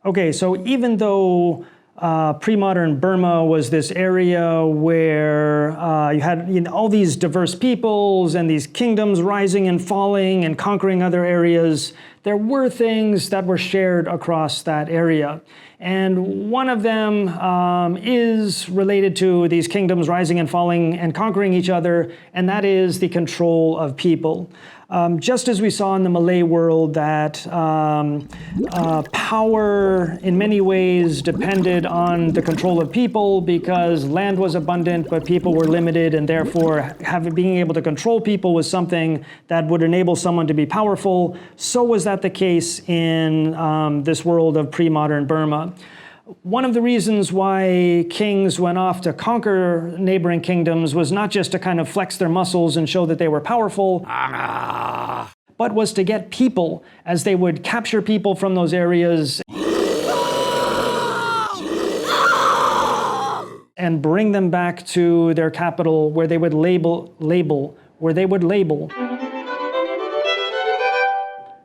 Okay, so even though pre-modern Burma was this area where you had all these diverse peoples and these kingdoms rising and falling and conquering other areas, there were things that were shared across that area. And one of them is related to these kingdoms rising and falling and conquering each other, and that is the control of people. Just as we saw in the Malay world that power in many ways depended on the control of people because land was abundant but people were limited, and therefore being able to control people was something that would enable someone to be powerful, so was that the case in this world of pre-modern Burma. One of the reasons why kings went off to conquer neighboring kingdoms was not just to kind of flex their muscles and show that they were powerful, but was to get people, as they would capture people from those areas and bring them back to their capital, where they would label.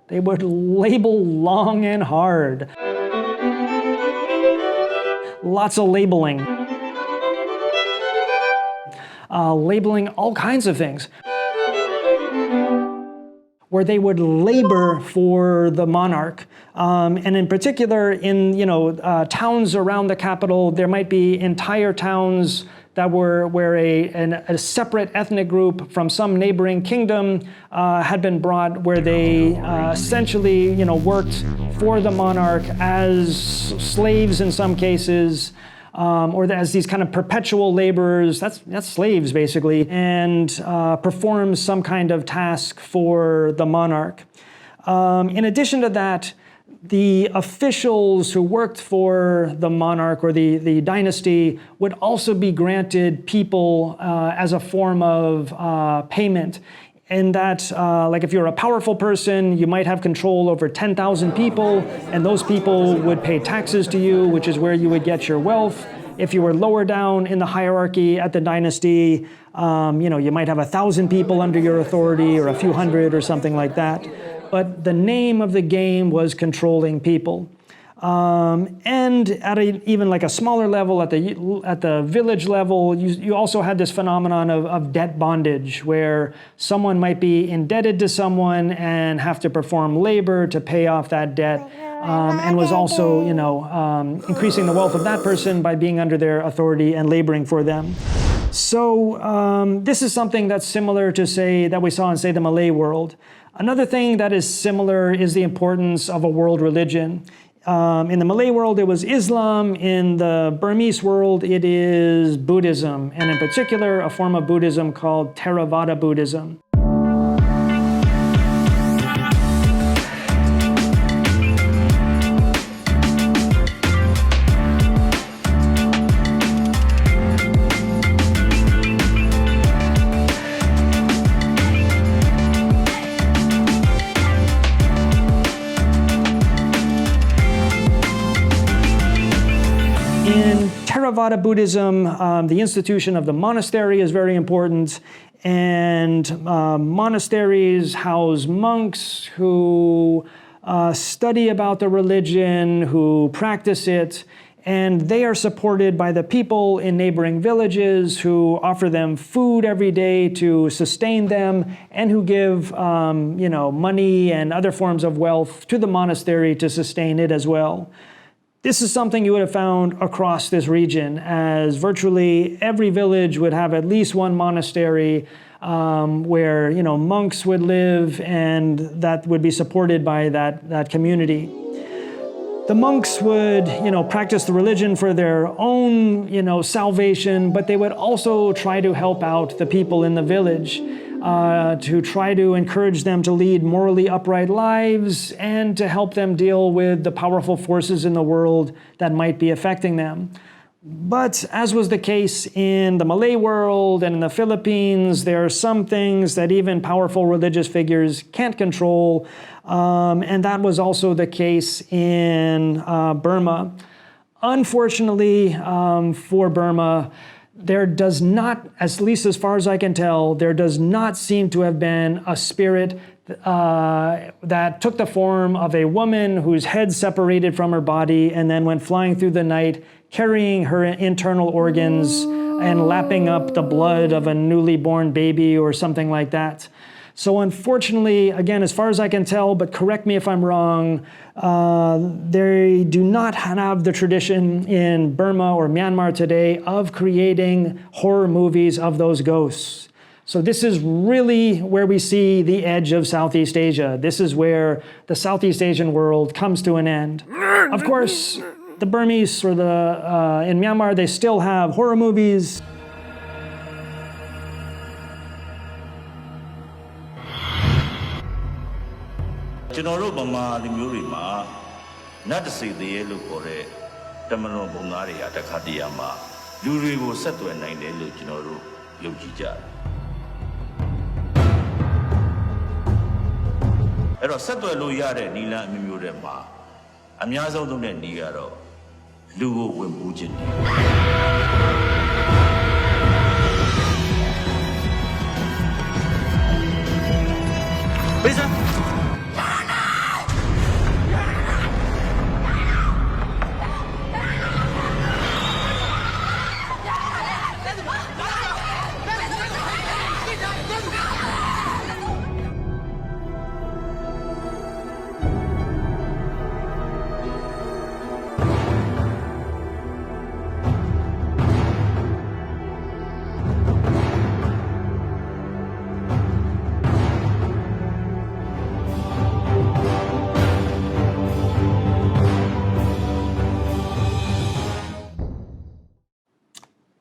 They would label long and hard. Lots of labeling. Labeling all kinds of things. Where they would labor for the monarch. And in particular, in towns around the capital, there might be entire towns that were where a separate ethnic group from some neighboring kingdom had been brought, where they essentially worked for the monarch as slaves in some cases, or as these kind of perpetual laborers. That's slaves basically, and perform some kind of task for the monarch. In addition to that, the officials who worked for the monarch or the dynasty would also be granted people as a form of payment. In that, like if you're a powerful person, you might have control over 10,000 people, and those people would pay taxes to you, which is where you would get your wealth. If you were lower down in the hierarchy at the dynasty, you might have 1,000 people under your authority, or a few hundred or something like that. But the name of the game was controlling people. And at even like a smaller level, at the village level, you also had this phenomenon of debt bondage, where someone might be indebted to someone and have to perform labor to pay off that debt, and was also increasing the wealth of that person by being under their authority and laboring for them. So this is something that's similar to, that we saw in, the Malay world. Another thing that is similar is the importance of a world religion. In the Malay world, it was Islam. In the Burmese world, it is Buddhism, and in particular, a form of Buddhism called Theravada Buddhism. In Theravada Buddhism, the institution of the monastery is very important, and monasteries house monks who study about the religion, who practice it, and they are supported by the people in neighboring villages who offer them food every day to sustain them, and who give money and other forms of wealth to the monastery to sustain it as well. This is something you would have found across this region, as virtually every village would have at least one monastery where monks would live, and that would be supported by that community. The monks would practice the religion for their own salvation, but they would also try to help out the people in the village, to try to encourage them to lead morally upright lives, and to help them deal with the powerful forces in the world that might be affecting them. But as was the case in the Malay world and in the Philippines, there are some things that even powerful religious figures can't control, and that was also the case in Burma. Unfortunately, for Burma, there does not, at least as far as I can tell, there does not seem to have been a spirit that took the form of a woman whose head separated from her body and then went flying through the night, carrying her internal organs and lapping up the blood of a newly born baby or something like that. So unfortunately, again, as far as I can tell, but correct me if I'm wrong, they do not have the tradition in Burma or Myanmar today of creating horror movies of those ghosts. So this is really where we see the edge of Southeast Asia. This is where the Southeast Asian world comes to an end. Of course, the Burmese or in Myanmar, they still have horror movies.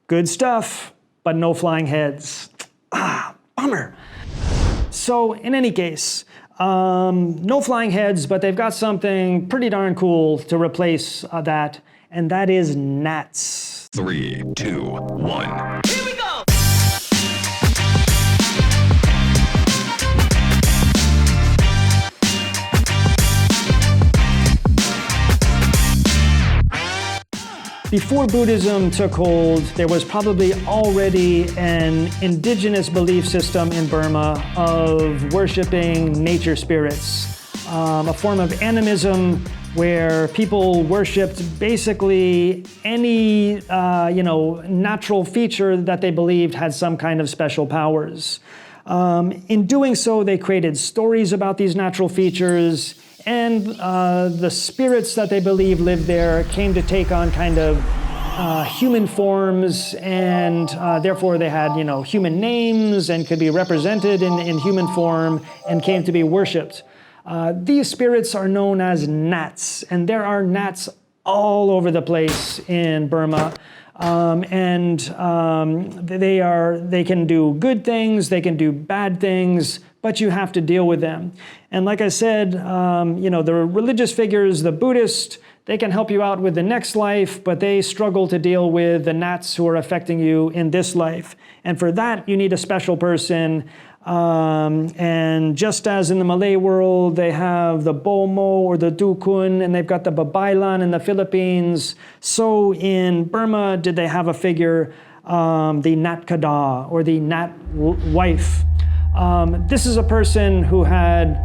Good stuff, but no flying heads. Bummer. So in any case, no flying heads, but they've got something pretty darn cool to replace that, and that is gnats. 3, 2, 1. Here we go! Before Buddhism took hold, there was probably already an indigenous belief system in Burma of worshiping nature spirits, a form of animism where people worshipped basically any natural feature that they believed had some kind of special powers. In doing so, they created stories about these natural features, and the spirits that they believed lived there came to take on kind of human forms, and therefore they had human names and could be represented in human form and came to be worshipped. These spirits are known as gnats, and there are gnats all over the place in Burma. They can do good things, they can do bad things, but you have to deal with them. And like I said, the religious figures, the Buddhists, they can help you out with the next life, but they struggle to deal with the gnats who are affecting you in this life. And for that, you need a special person. And just as in the Malay world, they have the Bomo or the Dukun, and they've got the Babaylan in the Philippines, so in Burma did they have a figure, the Nat Kada, or the Nat wife. This is a person who had,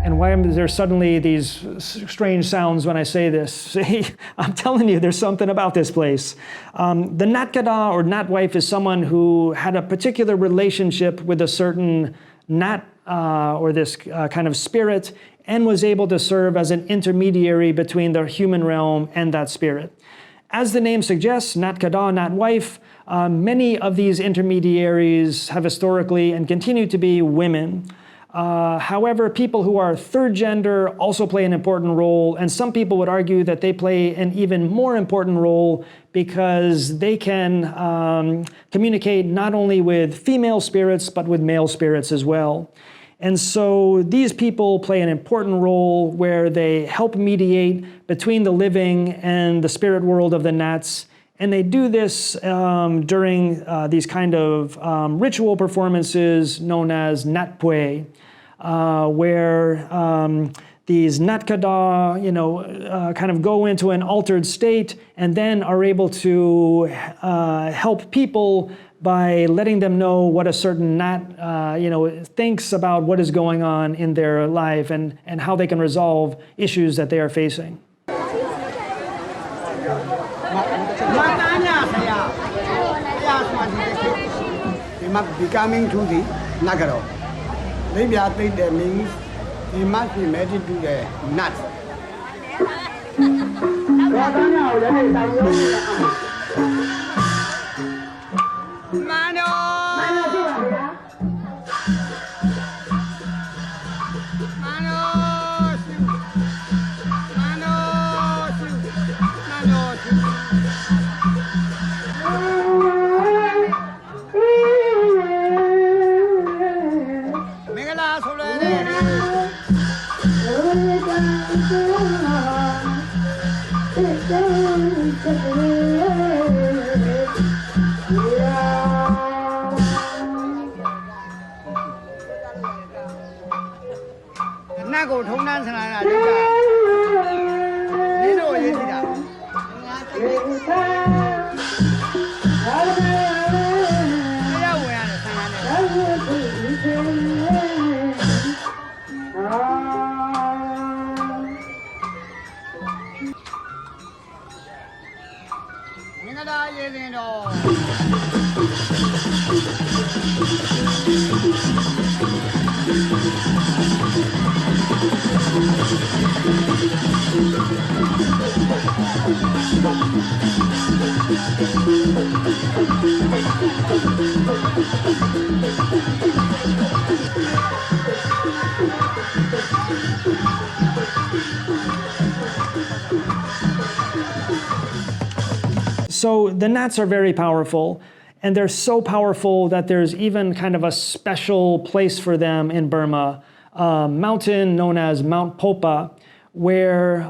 and why am there suddenly these strange sounds when I say this? See, I'm telling you, there's something about this place. The Nat Kada or Nat wife is someone who had a particular relationship with a certain Nat or this kind of spirit, and was able to serve as an intermediary between the human realm and that spirit. As the name suggests, Nat Kada, Nat wife, many of these intermediaries have historically and continue to be women. However, people who are third gender also play an important role, and some people would argue that they play an even more important role because they can communicate not only with female spirits, but with male spirits as well. And so these people play an important role where they help mediate between the living and the spirit world of the Nats. And they do this during these kind of ritual performances known as Natpwe, where these natkada, kind of go into an altered state and then are able to help people by letting them know what a certain nat, thinks about what is going on in their life and how they can resolve issues that they are facing. They must be coming to the Nagaro. Maybe I think that means they must be married to the nut. So the gnats are very powerful, and they're so powerful that there's even kind of a special place for them in Burma, a mountain known as Mount Popa, where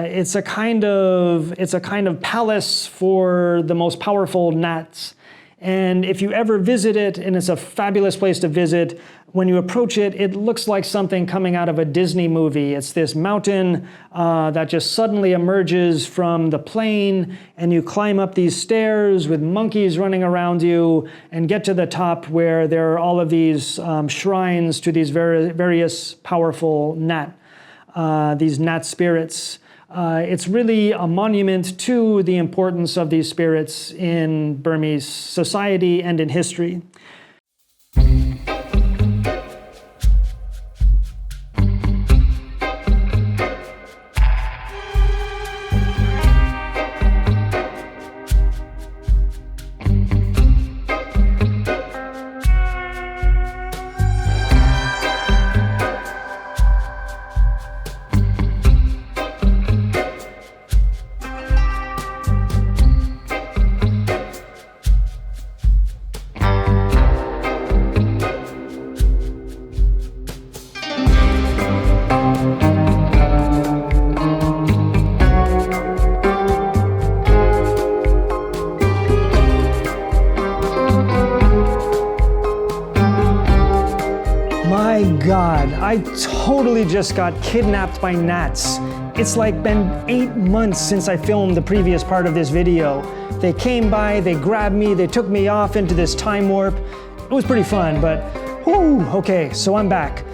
it's a kind of palace for the most powerful gnats. And if you ever visit it, and it's a fabulous place to visit, when you approach it, it looks like something coming out of a Disney movie. It's this mountain that just suddenly emerges from the plain, and you climb up these stairs with monkeys running around you and get to the top where there are all of these shrines to these various powerful these gnat spirits. It's really a monument to the importance of these spirits in Burmese society and in history. God, I totally just got kidnapped by gnats. It's like been 8 months since I filmed the previous part of this video. They came by, they grabbed me, they took me off into this time warp. It was pretty fun, but whew, okay, so I'm back.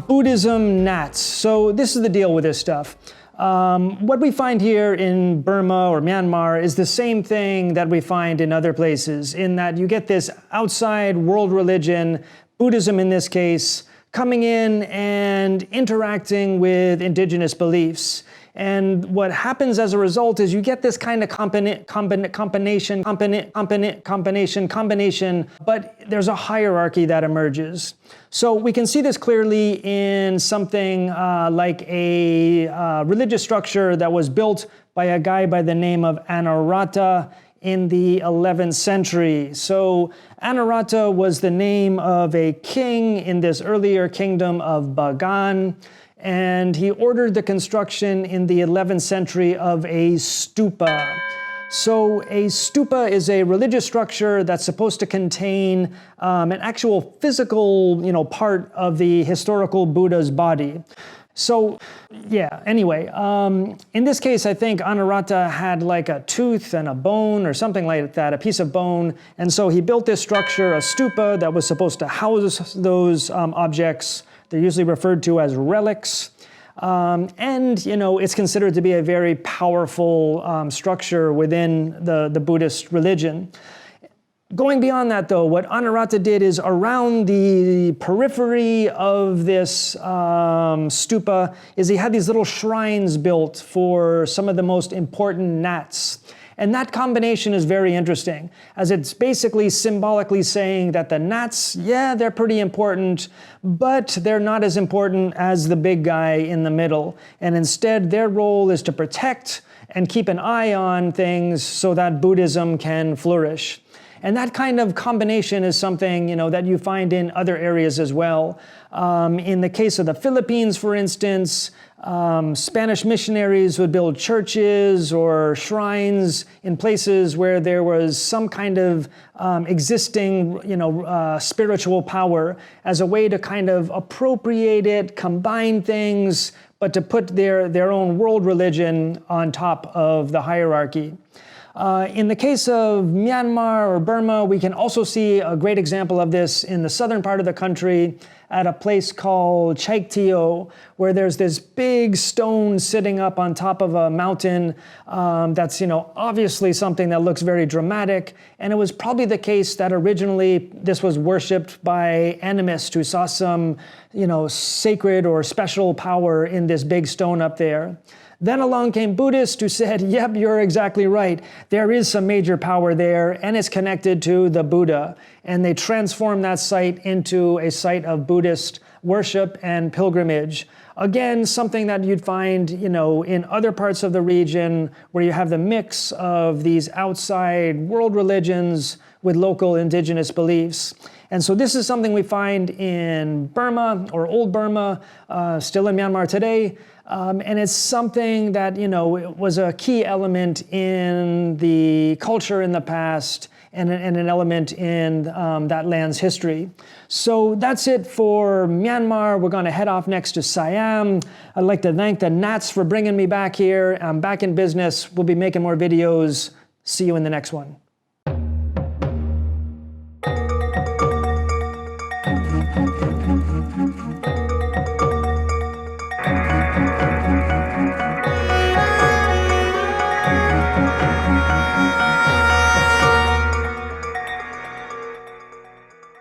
Buddhism gnats. So this is the deal with this stuff. What we find here in Burma or Myanmar is the same thing that we find in other places, in that you get this outside world religion, Buddhism in this case, coming in and interacting with indigenous beliefs. And what happens as a result is you get this kind of combination, but there's a hierarchy that emerges. So we can see this clearly in something like a religious structure that was built by a guy by the name of Anarata in the 11th century. So Anarata was the name of a king in this earlier kingdom of Bagan, and he ordered the construction in the 11th century of a stupa. So a stupa is a religious structure that's supposed to contain an actual physical, part of the historical Buddha's body. So, yeah, anyway, in this case, I think Anurata had like a tooth and a bone or something like that, a piece of bone. And so he built this structure, a stupa, that was supposed to house those objects. They're usually referred to as relics. And, it's considered to be a very powerful structure within the Buddhist religion. Going beyond that, though, what Anurata did is around the periphery of this stupa is he had these little shrines built for some of the most important gnats. And that combination is very interesting, as it's basically symbolically saying that the gnats, yeah, they're pretty important, but they're not as important as the big guy in the middle. And instead, their role is to protect and keep an eye on things so that Buddhism can flourish. And that kind of combination is something, that you find in other areas as well. In the case of the Philippines, for instance, Spanish missionaries would build churches or shrines in places where there was some kind of existing, spiritual power as a way to kind of appropriate it, combine things, but to put their own world religion on top of the hierarchy. In the case of Myanmar or Burma, we can also see a great example of this in the southern part of the country at a place called Chaiktio, where there's this big stone sitting up on top of a mountain that's, obviously something that looks very dramatic. And it was probably the case that originally this was worshipped by animists who saw some, sacred or special power in this big stone up there. Then along came Buddhists who said, yep, you're exactly right. There is some major power there, and it's connected to the Buddha. And they transformed that site into a site of Buddhist worship and pilgrimage. Again, something that you'd find, in other parts of the region where you have the mix of these outside world religions with local indigenous beliefs. And so this is something we find in Burma or Old Burma, still in Myanmar today. And it's something that, was a key element in the culture in the past and an element in that land's history. So that's it for Myanmar. We're going to head off next to Siam. I'd like to thank the Nats for bringing me back here. I'm back in business. We'll be making more videos. See you in the next one.